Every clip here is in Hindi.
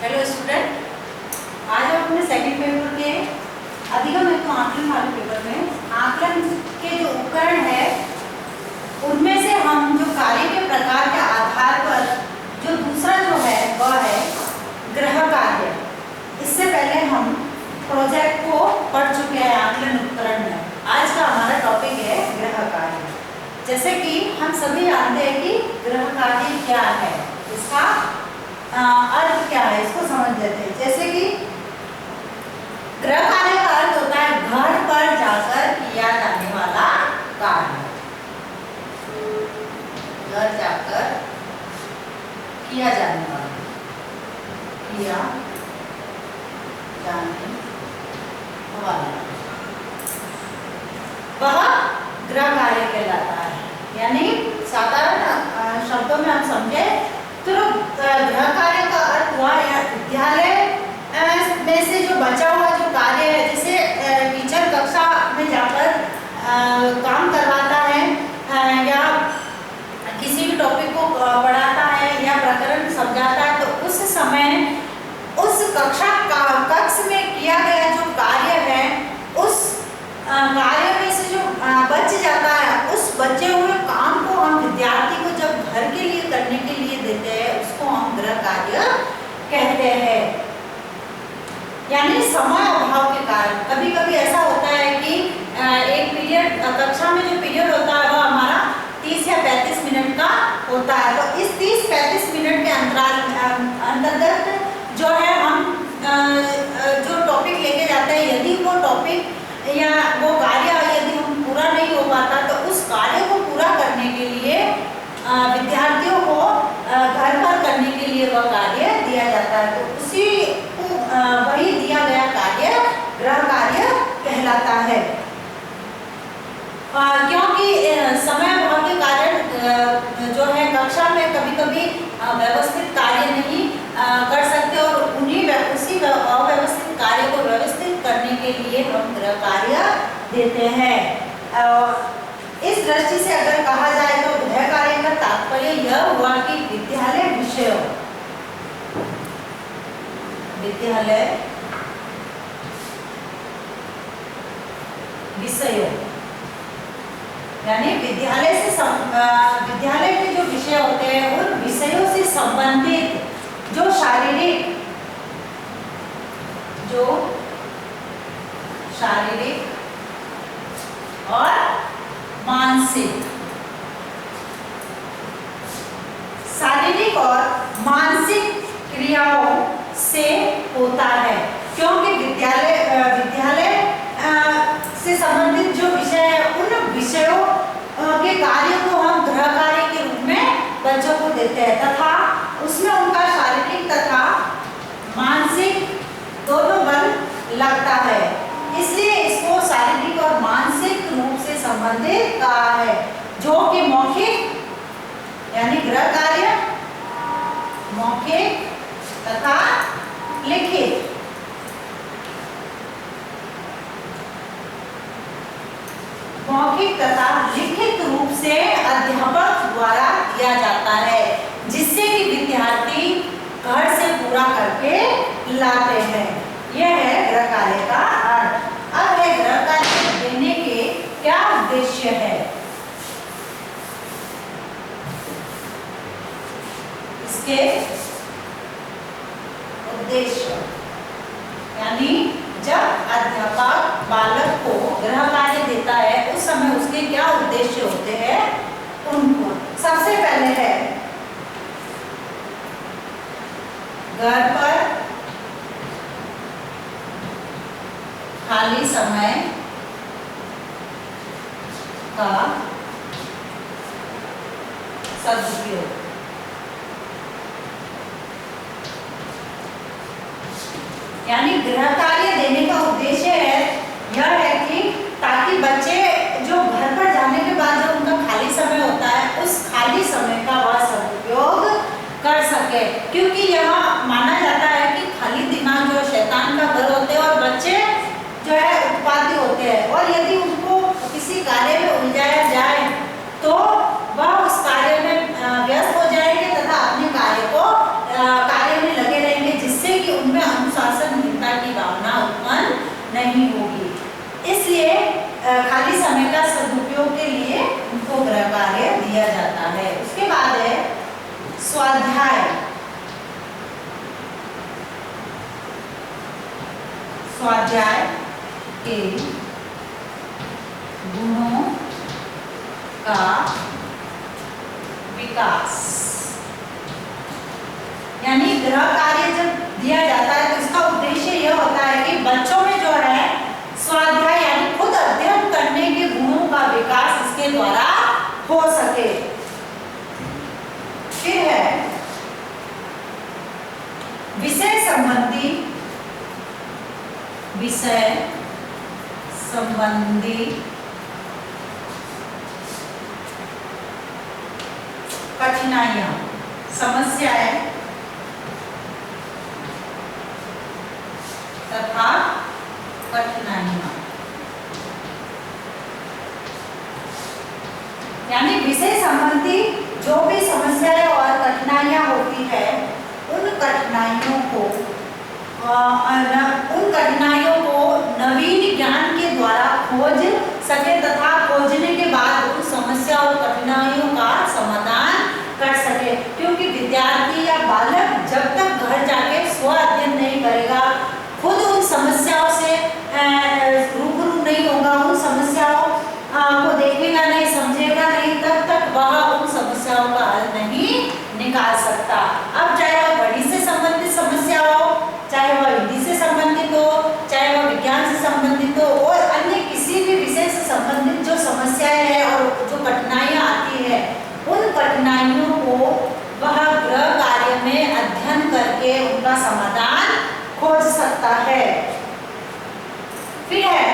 हेलो स्टूडेंट, आज हम अपने सेकंड पेपर के अधिगम हेतु आकलन वाले पेपर में आकलन के जो उपकरण है उनमें से हम जो कार्य के प्रकार के आधार पर जो दूसरा जो है वह है गृह कार्य। इससे पहले हम प्रोजेक्ट को पढ़ चुके हैं आकलन उपकरण में। आज का हमारा टॉपिक है गृह कार्य। जैसे कि हम सभी जानते हैं कि गृह कार्य क्या है, इसका अर्थ क्या है, इसको समझ लेते हैं। जैसे कि गृह कार्य का अर्थ होता है घर पर जाकर किया जाने वाला कार्य। घर जाकर किया जाने वाला वह गृह कार्य कहलाता है। यानी साधारण शब्दों में हम समझे तो गृह कार्य का अर्थ हुआ या विद्यालय में से जो बचा हुआ जो कार्य है, जैसे टीचर कक्षा में जाकर काम करवाता है या किसी भी टॉपिक को पढ़ाता है या प्रकरण समझाता है, तो उस समय उस कक्ष में किया गया जो कार्य है, उस कार्य में से जो बच जाता है, उस बचे हुए काम को हम विद्यार्थी को जब घर के लिए करने के लिए देते हैं, उसको हम गृह कार्य कहते हैं। यानी समय अभाव के कारण कभी कभी ऐसा होता है कि एक पीरियड कक्षा में जो पीरियड होता है वो हमारा 30 या 35 मिनट का होता है। तो इस 30-35 मिनट के अंतर्गत जो है हम जो टॉपिक लेके जाते हैं, यदि वो टॉपिक या वो कार्य यदि हम पूरा नहीं हो पाता, तो उस कार्य को पूरा करने के लिए विद्यार्थियों को घर पर करने के लिए वह कार्य दिया जाता है। तो उसी को वही दिया गया कार्य गृह कार्य कहलाता है। क्योंकि समय अभाव के कारण जो है कक्षा में कभी कभी व्यवस्थित कार्य नहीं कर सकते, और उसी अव्यवस्थित कार्य को व्यवस्थित करने के लिए हम गृह कार्य देते हैं। इस दृष्टि से अगर कहा जाए तो गृह कार्य का तात्पर्य यह हुआ कि विद्यालय विषयों यानी विद्यालय के जो विषय होते हैं, उन विषयों से संबंधित जो शारीरिक और शारीरिक और मानसिक क्रियाओं से होता है। क्योंकि विद्यालय से संबंधित जो विषय है, उन विषयों के कार्य को हम गृह कार्य के रूप में बच्चों को देते हैं, तथा उसमें उनका शारीरिक तथा मानसिक दोनों बल लगता है। इसलिए इसको शारीरिक और मानसिक रूप से संबंधित कहा है, जो कि मौखिक यानी गृह कार्य मौखिक तथा लिखित रूप से अध्यापक द्वारा दिया जाता है, जिससे कि विद्यार्थी घर से पूरा करके लाते हैं। यह है गृह कार्य का अर्थ। अब है गृह कार्य देने के क्या उद्देश्य है। इसके उद्देश्य यानी जब अध्यापक बालक को गृह कार्य देता है, उस समय उसके क्या उद्देश्य होते हैं, उनको सबसे पहले है घर पर खाली समय का सदुपयोग। यानी गृह कार्य देने का उद्देश्य यह है कि ताकि बच्चे जो घर पर जाने के बाद जो उनका खाली समय होता है, उस खाली समय का वह सदुपयोग कर सके। क्योंकि यह माना जाता है कि खाली दिमाग जो शैतान का घर होते हैं, और बच्चे जो है उत्पाती होते हैं, और यदि उनको किसी कार्य में उलझाया जाए तो वह उस कार्य में व्यस्त हो जाएंगे तथा अपने कार्य में लगे रहेंगे, जिससे स्वाध्याय के गुणों का विकास। यानी गृह कार्य जब दिया जाता है तो इसका उद्देश्य यह होता है कि बच्चों में जो है स्वाध्याय यानी खुद अध्ययन करने के गुणों का विकास इसके द्वारा हो सके। फिर है विषय संबंधी कठिनाइयां, समस्याएं तथा कठिनाइयां। यानी विषय संबंधी जो भी समस्याएं और कठिनाइयां होती है उन कठिनाइयों को नवीन ज्ञान के द्वारा खोज सके तथा खोजने के बाद उन समस्या और कठिनाइयों का समाधान कर सके। क्योंकि विद्यार्थी या बालक जब तक घर जाके स्व अध्ययन नहीं करेगा, खुद उन समस्याओं से रूबरू नहीं होगा, उन समस्याओं को देखेगा नहीं, समझेगा नहीं, तब तक वह उन समस्याओं का हल नहीं निकाल सकता। अब चाहे वह गणित से संबंधित समस्या हो, चाहे वह हिंदी से संबंधित हो, चाहे वह विज्ञान से संबंधित हो और अन्य किसी भी विषय से संबंधित जो समस्याएं हैं और जो कठिनाइयां आती है, उन कठिनाइयों को वह गृह कार्य में अध्ययन करके उनका समाधान खोज सकता है। फिर है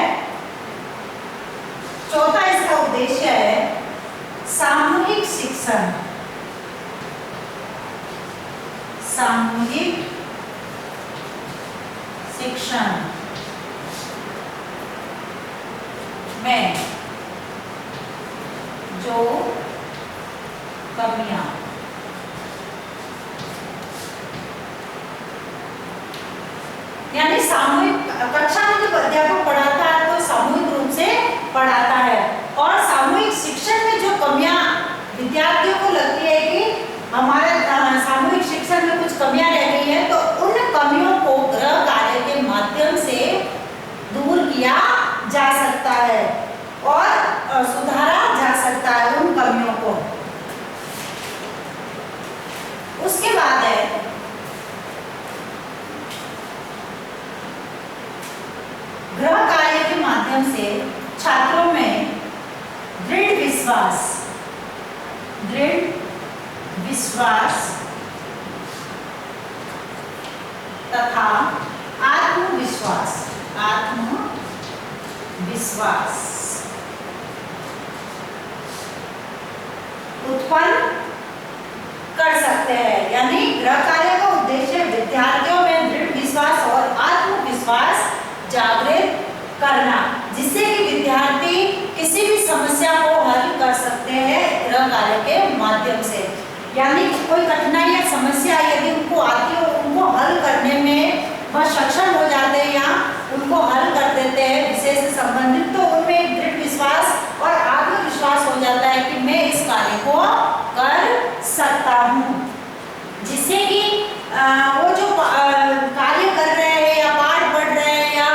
चौथा, इसका उद्देश्य है सामूहिक शिक्षण। सामूहिक शिक्षण में जो कमियां यानी सामूहिक कक्षा में जब अध्यापक पढ़ाता है तो सामूहिक रूप से पढ़ाता है और सामूहिक शिक्षण में जो कमियां विद्यार्थियों को लगती है कि हमारे सामूहिक शिक्षण में कुछ कमियां रह गई है, तो उन कमियों को गृह कार्य के माध्यम से दूर किया जा सकता है और सुधारा जा सकता है उन कमियों को। उसके बाद है गृह कार्य के माध्यम से छात्रों में दृढ़ विश्वास तथा आत्मविश्वास उत्पन्न कर सकते हैं। यानी गृह कार्य का उद्देश्य विद्यार्थियों में दृढ़ विश्वास और आत्मविश्वास जागृत करना, जिससे कि विद्यार्थी किसी भी समस्या को हल कर सकते हैं गृह कार्य के माध्यम से। यानी कोई कठिनाई या समस्या यदि उनको आती हो, उनको हल करने में वह सक्षम हो जाते हैं या उनको हल कर देते हैं विषय से संबंधित, तो उनमें एक दृढ़ विश्वास और आत्मविश्वास हो जाता है कि मैं इस कार्य को कर सकता हूँ, जिससे कि वो जो कार्य कर रहे हैं या पाठ पढ़ रहे हैं या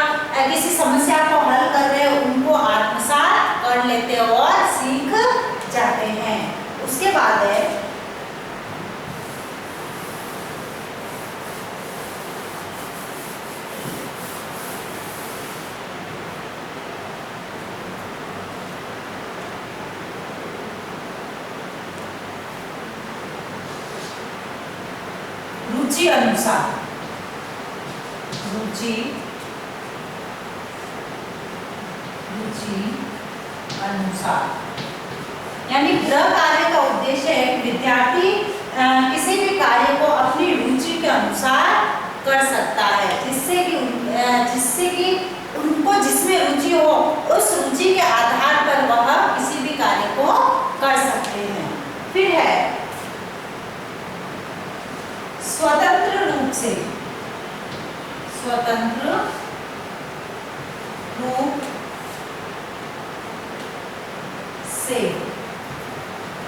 किसी समस्या को हल कर रहे हैं, उनको आत्मसात कर लेते और सीख जाते हैं। उसके बाद है रुचि अनुसार। यानी गृह कार्य का उद्देश्य है कि विद्यार्थी किसी भी कार्य को अपनी रुचि के अनुसार कर सकता है, जिससे कि उनको जिसमें रुचि हो उस रुचि के आधार पर वह किसी भी कार्य को कर सकते हैं। फिर है स्वतंत्र रूप से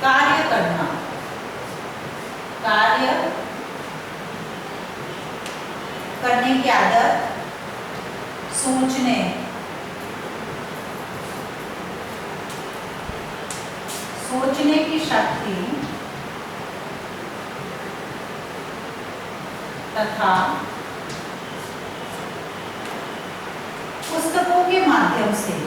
कार्य करने की आदत सोचने की शक्ति तथा पुस्तकों के माध्यम से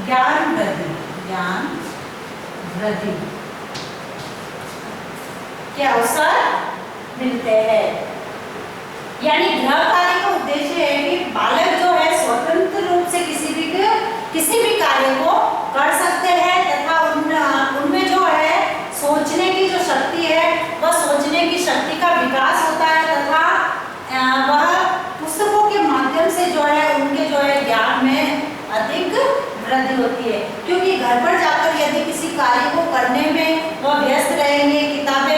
ज्ञान वृद्धि के अवसर मिलते हैं। यानी गृह कार्य का उद्देश्य है कि बालक जो है स्वतंत्र रूप से किसी भी कार्य को कर सकते हैं तथा उनमें जो है सोचने की जो शक्ति है वह सोचने की शक्ति का विकास होता है तथा वह पुस्तकों के माध्यम से जो है उनके जो है ज्ञान में अधिक वृद्धि होती है। क्योंकि घर पर जाकर यदि किसी कार्य को करने में वह व्यस्त रहेंगे, किताबें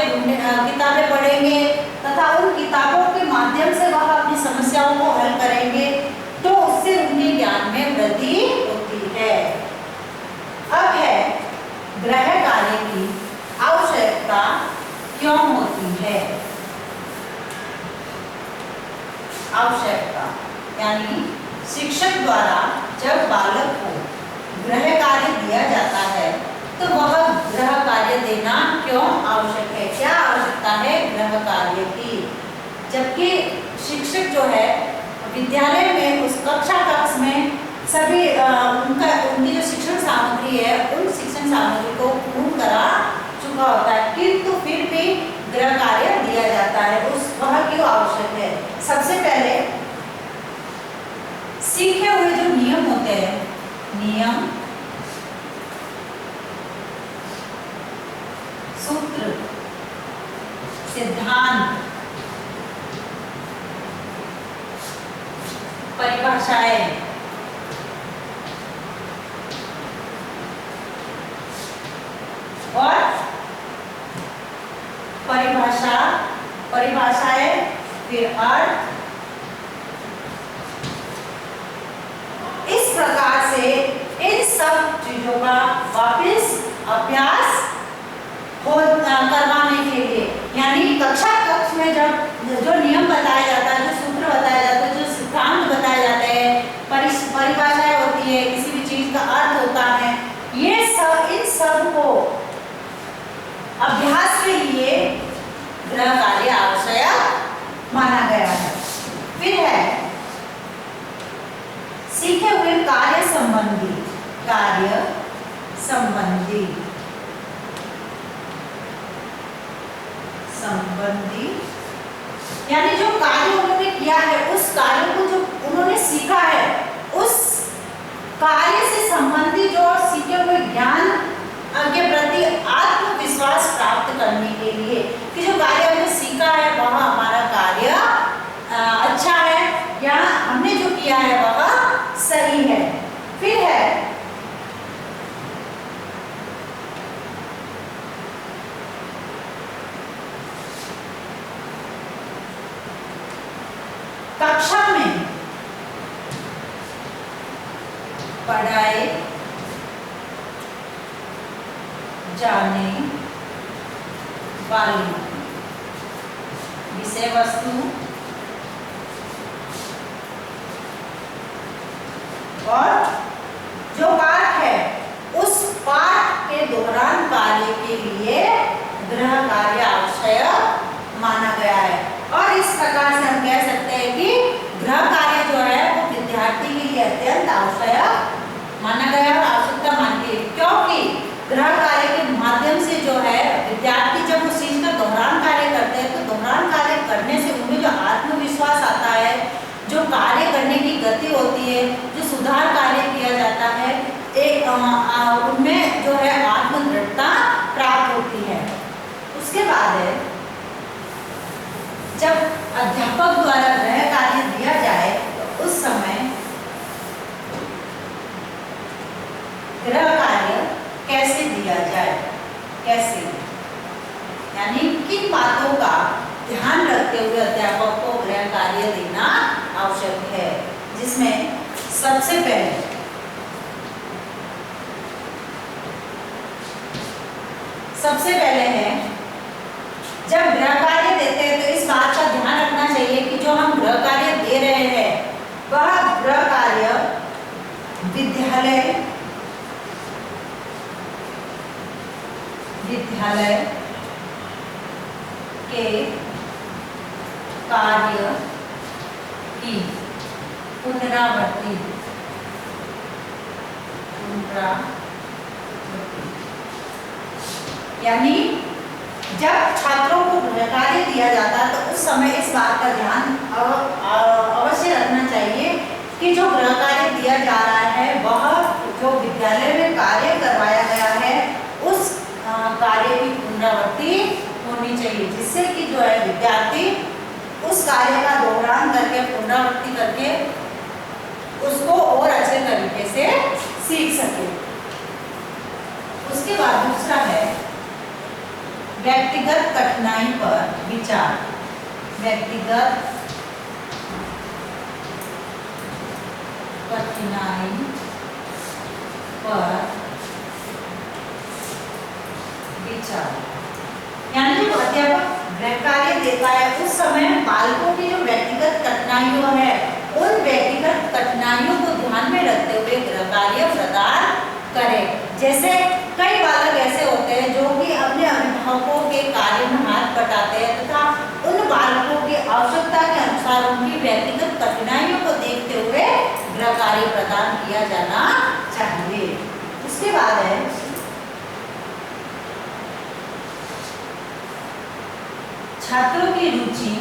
पढ़ेंगे तथा उन किताबों के माध्यम से वह अपनी समस्याओं को हल करेंगे तो उससे उनके ज्ञान में वृद्धि होती है। अब है गृह कार्य की आवश्यकता क्यों होती है। आवश्यकता यानी शिक्षक द्वारा जब बालक को गृह कार्य दिया जाता है तो वह गृह कार्य देना क्यों आवश्यक है, क्या आवश्यकता है गृह कार्य की। जबकि शिक्षक जो है विद्यालय में उस कक्ष में सभी उनकी जो शिक्षण सामग्री है उन शिक्षण सामग्री को पूर्ण करा चुका होता है, किंतु फिर भी गृह कार्य दिया जाता है, वह क्यों आवश्यक है। सबसे पहले सीखे हुए जो नियम होते हैं, नियम, सूत्र, सिद्धांत, परिभाषाएं और परिभाषाएं फिर अर्थ, इस प्रकार से इन सब चीजों का वापस अभ्यास करवाने के लिए, यानी कक्ष में जब जो नियम बताया जाता है, जो सूत्र बताया जाता है, जो सिद्धांत बताए जाते हैं, परिभाषाएं होती है, किसी भी चीज का अर्थ होता है, ये सब इन सब को अभ्यास के लिए गृह कार्य आवश्यक माना गया है। फिर है सीखे हुए कार्य संबंधी यानी जो कार्य उन्होंने किया है उस कार्य को जो उन्होंने सीखा है उस कार्य से संबंधित जो सीखे हुए ज्ञान के प्रति आत्मविश्वास प्राप्त करने के लिए कि जो कार्य हमने सीखा है वह हमारा कार्य अच्छा है या हमने जो किया है वह सही है। फिर है कक्षा में पढ़ाए जाने वाली विषय वस्तु और जो पाठ है उस पाठ के दौरान कार्य के लिए गृह कार्य आवश्यक माना गया है। और इस प्रकार से हम कह सकते हैं कि गृह कार्य जो है वो विद्यार्थी के लिए अत्यंत आवश्यक माना गया और आवश्यकता मानती है, क्योंकि गृह कार्य के माध्यम से जो है विद्यार्थी जब उस चीज का दोहरान कार्य करते हैं तो दोहरान कार्य करने से उनमें जो आत्मविश्वास आता है, जो कार्य करने की गति होती है, जो सुधार कार्य किया जाता है, उनमें जो है आत्मदृढ़ता प्राप्त होती है। उसके बाद है जब अध्यापक द्वारा गृह कार्य दिया जाए तो उस समय गृह कार्य कैसे दिया जाए, कैसे, यानी किन बातों का ध्यान रखते हुए अध्यापक को गृह कार्य देना आवश्यक है, जिसमें सबसे पहले सबसे पहले है, जब गृह कार्य देते हैं तो इस बात का ध्यान रखना चाहिए कि जो हम गृह कार्य दे रहे हैं वह गृह कार्य विद्यालय के कार्य की पुनरावृत्ति यानी जब छात्रों को गृह कार्य दिया जाता है तो उस समय इस बात का ध्यान अवश्य रखना चाहिए कि जो गृह कार्य दिया जा रहा है वह जो विद्यालय में कार्य करवाया गया है उस कार्य की पुनरावृत्ति होनी चाहिए, जिससे कि जो है विद्यार्थी उस कार्य का दोहरान करके पुनरावृत्ति करके उसको और अच्छे तरीके से सीख सके। उसके बाद दूसरा है व्यक्तिगत कठिनाई पर विचार। व्यक्तिगत कठिनाई पर विचार, यानी जो अध्यापक गृह कार्य देता है उस समय बालकों की जो व्यक्तिगत कठिनाइयों है उन व्यक्तिगत कठिनाइयों को ध्यान में रखते हुए गृह कार्य प्रदान करें। जैसे कई बालक ऐसे होते हैं जो कि अपने अभिभावकों के कार्य में हाथ बटाते हैं तथा उन बालकों की आवश्यकता के अनुसार उनकी व्यक्तिगत कठिनाइयों को देखते हुए गृह कार्य प्रदान किया जाना चाहिए। उसके बाद है छात्रों की रुचि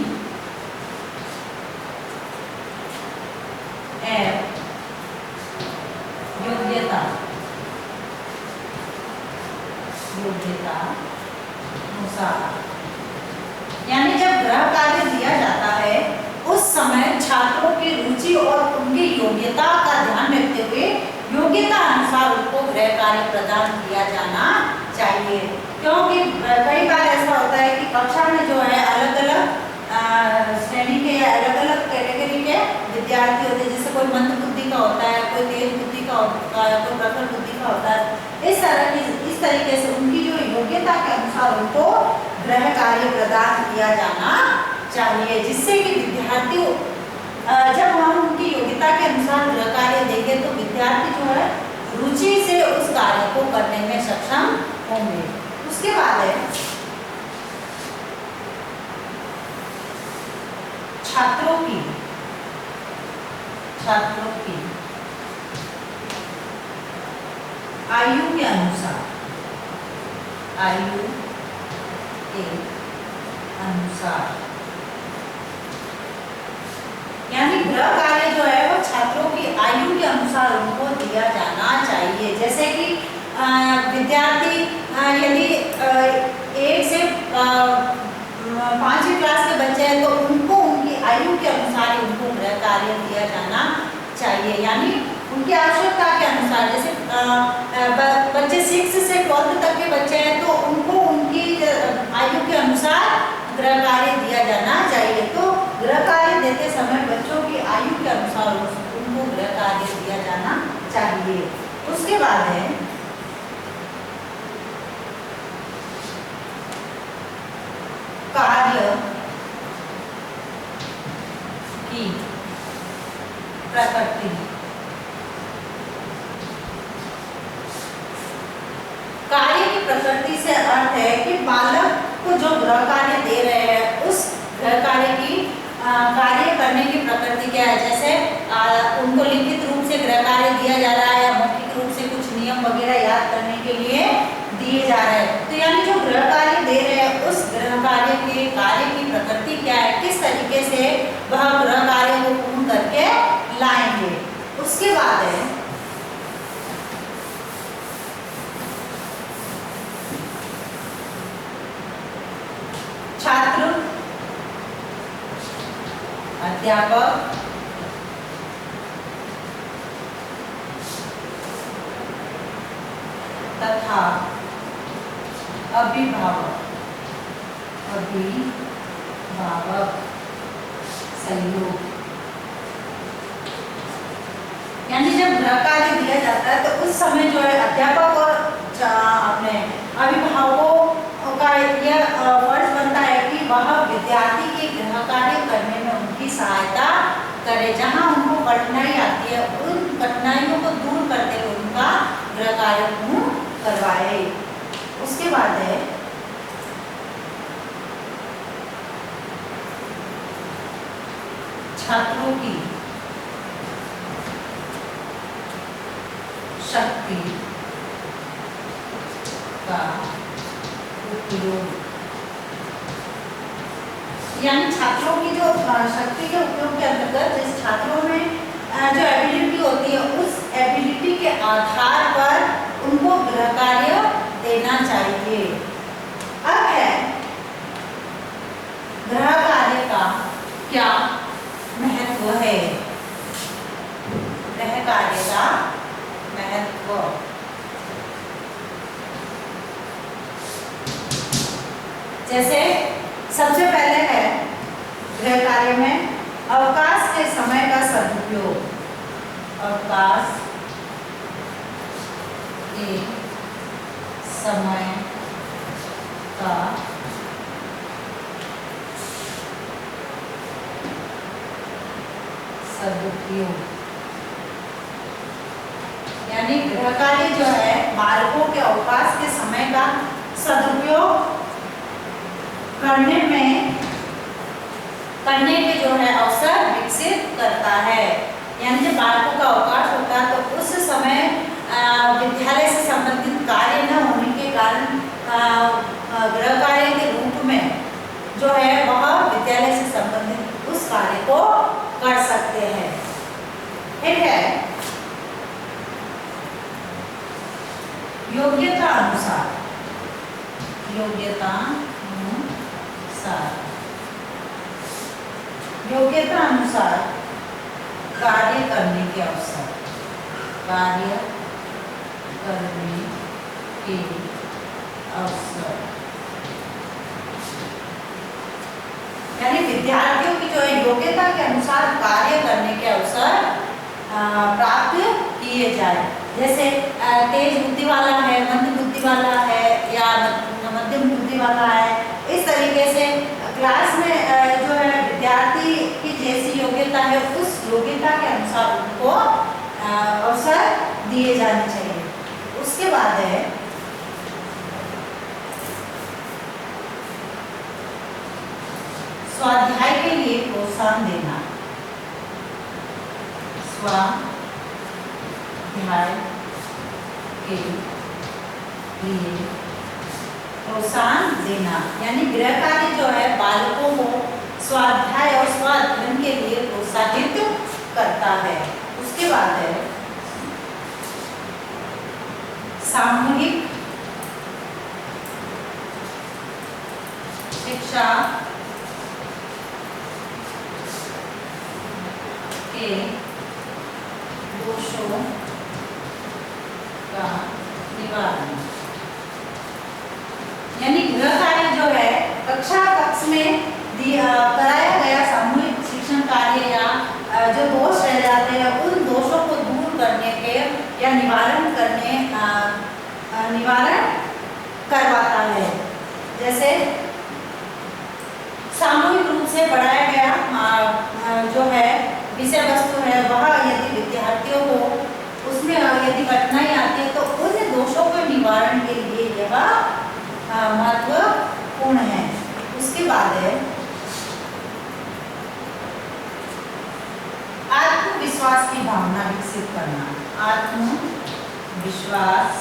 एवं योग्यता अनुसार, यानी जब गृह कार्य दिया जाता है उस समय छात्रों की रुचि और उनकी योग्यता का ध्यान रखते हुए योग्यता अनुसार उनको गृह कार्य प्रदान किया जाना चाहिए। क्योंकि कई बार ऐसा होता है कि कक्षा में जो है अलग अलग श्रेणी के या अलग अलग कैटेगरी के विद्यार्थी होते हैं, जैसे कोई मंद बुद्धि का होता है, कोई तेज बुद्धि का होता है, कोई प्रखर बुद्धि का होता है। इस तरीके से उनकी जो योग्यता के अनुसार उनको गृह कार्य प्रदान किया जाना चाहिए, जिससे कि विद्यार्थी जब हम उनकी योग्यता के अनुसार गृह कार्य देंगे तो विद्यार्थी जो है रुचि से उस कार्य को करने में सक्षम होंगे। उसके बाद है छात्रों की आयु के अनुसार यानी गृह कार्य जो है वो छात्रों की आयु के अनुसार उनको दिया जाना चाहिए। जैसे कि विद्यार्थी यदि 1 से 5वीं क्लास के बच्चे हैं तो उनको उनकी आयु के अनुसार ही उनको गृह कार्य दिया जाना चाहिए, यानी उनकी आवश्यकता के अनुसार। जैसे बच्चे 6 से 12 तक के बच्चे हैं तो उनको उनकी आयु के अनुसार गृह कार्य दिया जाना चाहिए। तो गृह कार्य देते समय बच्चों की आयु के अनुसार उनको गृह कार्य दिया जाना चाहिए। उसके बाद है कार्य की प्रकृति। कार्य की प्रकृति से अर्थ है कि बालक को जो गृह कार्य दे रहे हैं उस गृह कार्य की कार्य करने की प्रकृति क्या है। जैसे उनको लिखित रूप से गृह कार्य दिया जा रहा है या मौखिक रूप से कुछ नियम वगैरह याद करने के लिए दिए जा रहे हैं, तो यानी जो गृह कार्य दे रहे हैं उस गृह कार्य के कार्य की प्रकृति क्या है, किस तरीके से वह गृह कार्य को पूर्ण करके लाएंगे। उसके बाद है छात्र अध्यापक तथा अभिभावक सहयोग, यानी जब गृह कार्य दिया जाता है तो उस समय जो है अध्यापक और अपने अभिभावकों यह फर्ज बनता है कि वह विद्यार्थी के गृह कार्य करने में उनकी सहायता करे। जहाँ उनको कठिनाई आती है उन कठिनाइयों को दूर करते हुए उनका गृह कार्य पूर्ण करवाए। उसके बाद है छात्रों की शक्ति का उपयोग, यानी छात्रों की जो शक्ति के उपयोग के अंतर्गत जिस छात्रों में जो एबिलिटी होती है उस एबिलिटी के आधार पर उनको गृह कार्य देना चाहिए। अब है गृह कार्य का क्या महत्व है। गृह कार्य का महत्व, जैसे सबसे पहले है गृह कार्य में अवकाश के समय का सदुपयोग। अवकाश के समय का सदुपयोग, यानी गृह कार्य जो है बालकों के अवकाश के समय का सदुपयोग करने के जो है अवसर विकसित करता है। यानी जब बालकों का अवकाश होता है तो उस समय विद्यालय से संबंधित कार्य न होने के कारण गृह कार्य के रूप में जो है वह विद्यालय से संबंधित उस कार्य को कर सकते हैं। ठीक है, योग्यता अनुसार, योग्यता अनुसार कार्य करने के अवसर, कार्य करने के अवसर, यानी विद्यार्थियों की जो है योग्यता के अनुसार कार्य करने के अवसर प्राप्त किए जाए। जैसे तेज बुद्धि वाला है, मंद बुद्धि वाला है या मध्यम बुद्धि वाला है, इस तरीके से क्लास में जो है विद्यार्थी की जैसी योग्यता है उस योग्यता के अनुसार उनको अवसर दिए जाने चाहिए। उसके बाद है स्वाध्याय के लिए प्रोत्साहन देना। स्वाध्याय के लिए प्रोत्साहन देना, यानी गृह कार्य जो है बालकों को स्वाध्याय और स्वाध्ययन के लिए प्रोत्साहित करता है। उसके बाद है सामूहिक शिक्षा के दोषों का निवारण, यानी गृह कार्य जो है कक्षा कक्ष में कराया गया सामूहिक शिक्षण कार्य या जो दोष रह जाते हैं उन दोषों को दूर करने के या निवारण करवाता है। जैसे सामूहिक रूप से पढ़ाया गया जो है विषय वस्तु है वह यदि विद्यार्थियों को उसमें यदि कठिनाई आती है तो उन दोषों के निवारण के लिए यह महत्वपूर्ण है। उसके बाद है आत्मविश्वास की भावना विकसित करना। आत्मविश्वास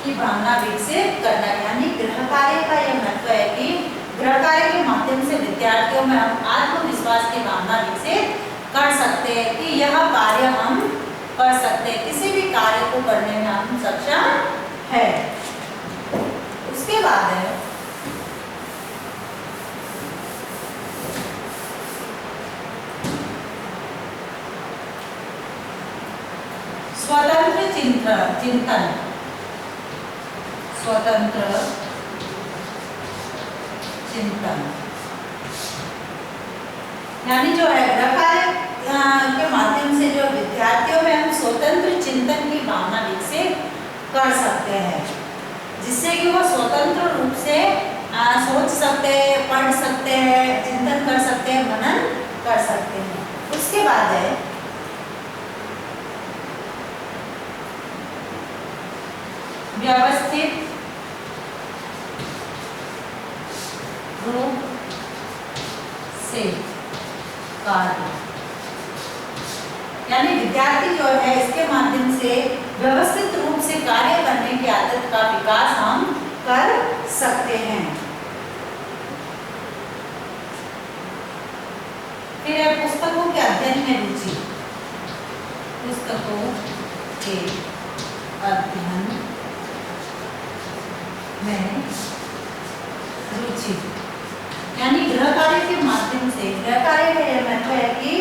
की भावना विकसित करना, यानी गृह कार्य का यह महत्व है कि गृह कार्य के माध्यम से विद्यार्थियों में हम आत्मविश्वास की भावना विकसित कर सकते हैं कि यह कार्य हम कर सकते हैं, किसी भी कार्य को करने में हम सक्षम है। उसके बाद है स्वतंत्र चिंतन। स्वतंत्र चिंतन, यानी जो है गृह कार्य के माध्यम से जो विद्यार्थियों में हम स्वतंत्र चिंतन की भावना विकसित कर सकते हैं, जिससे जिससे कि वो स्वतंत्र रूप से सोच सकते हैं, पढ़ सकते हैं, चिंतन कर सकते हैं, मनन कर सकते हैं। उसके बाद है व्यवस्थित रूप से कार्य, यानी विद्यार्थी जो है इसके माध्यम से व्यवस्थित रूप से कार्य करने की आदत का विकास हम कर सकते हैं। फिर है पुस्तकों के अध्ययन में रुचि। पुस्तकों के अध्ययन में रुचि, यानी गृह कार्य के माध्यम से, गृह कार्य का यह महत्व है कि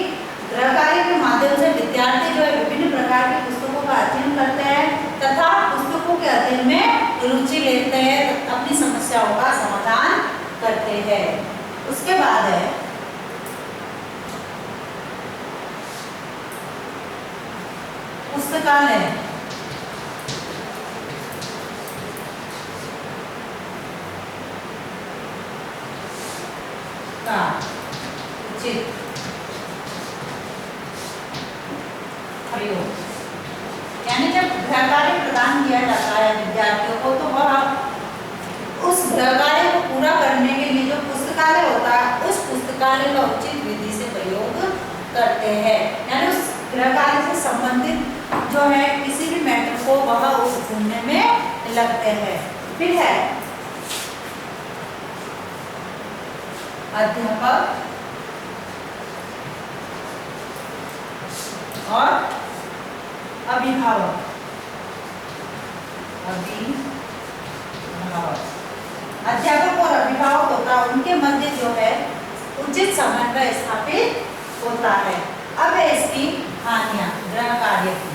गृह कार्य के माध्यम से विद्यार्थी जो है विभिन्न प्रकार की पुस्तकों का अध्ययन करते हैं तथा पुस्तकों के अध्ययन में रुचि लेते हैं, अपनी समस्याओं का समाधान करते हैं। उसके बाद है पुस्तकालय का उचित प्रयोग, यानी जब गृह कार्य प्रदान किया जाता है विद्यार्थियों को तो वह उस गृह कार्य को पूरा करने के लिए जो पुस्तकालय होता है उस पुस्तकालय का उचित विधि से प्रयोग करते हैं, यानी उस गृह कार्य से संबंधित जो है किसी भी मैटर को वह उस ढूंढने में लगते हैं। फिर है अध्यापक और अभिभावक। अध्यापक और अभिभावक होता है, उनके मध्य जो है उचित समन्वय स्थापित होता है। अब है इसकी हानियां गृह कार्य की।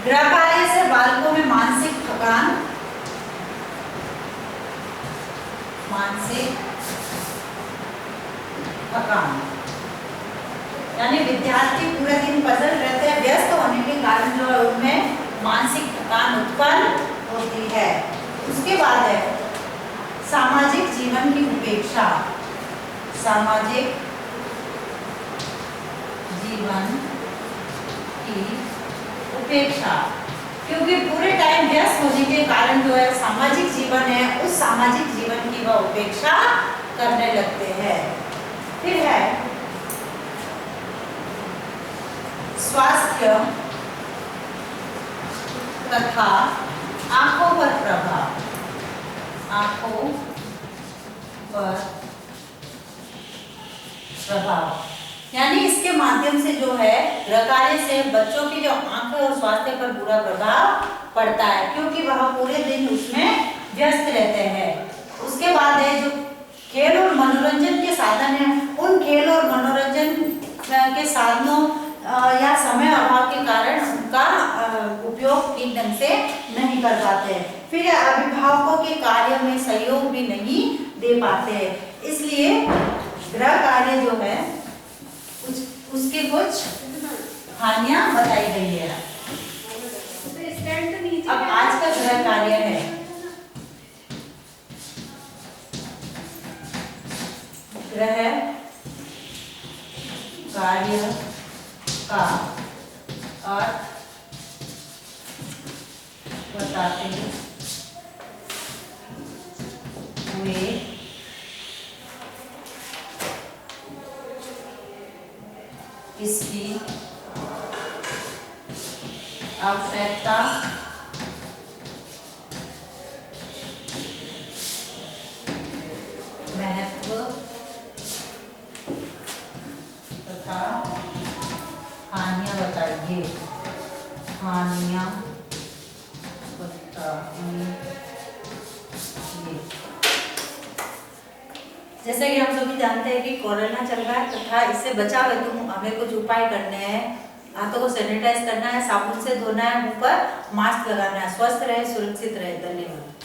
गृह कार्य से बालकों में मानसिक थकान, यानी विद्यार्थी पूरे दिन पजल रहते हैं, व्यस्त होने के कारण जो है उनमें मानसिक थकान उत्पन्न होती है। उसके बाद है सामाजिक जीवन की उपेक्षा। सामाजिक जीवन की उपेक्षा, क्योंकि पूरे टाइम व्यस्त होने के कारण जो है सामाजिक जीवन है उस सामाजिक जीवन की वह उपेक्षा करने लगते हैं। फिर है स्वास्थ्य तथा आंखों पर प्रभाव। आंखों पर प्रभाव, यानी इसके माध्यम से जो है गृह कार्य से बच्चों की जो आंखें और स्वास्थ्य पर बुरा प्रभाव पड़ता है, क्योंकि वह पूरे दिन उसमें व्यस्त रहते हैं। उसके बाद है जो खेल और मनोरंजन के साधन है, उन खेल और मनोरंजन के साधनों या समय अभाव के कारण उनका उपयोग ठीक ढंग से नहीं कर पाते। फिर अभिभावकों के कार्य में सहयोग भी नहीं दे पाते, इसलिए गृह कार्य जो है उसके कुछ हानियां बताई गई है। अब आज का गृह कार्य है गृह कार्य का अर्थ बताते हुए इसकी आवश्यकता महत्व तथा हानियां बताइए। हानियां बताइए। जैसे कि हम सभी जानते हैं कि कोरोना चल रहा है तथा इससे बचाव हेतु हमें कुछ उपाय करने हैं। हाथों को सैनिटाइज करना है, साबुन से धोना है, मुंह पर मास्क लगाना है। स्वस्थ रहे, सुरक्षित रहे। धन्यवाद।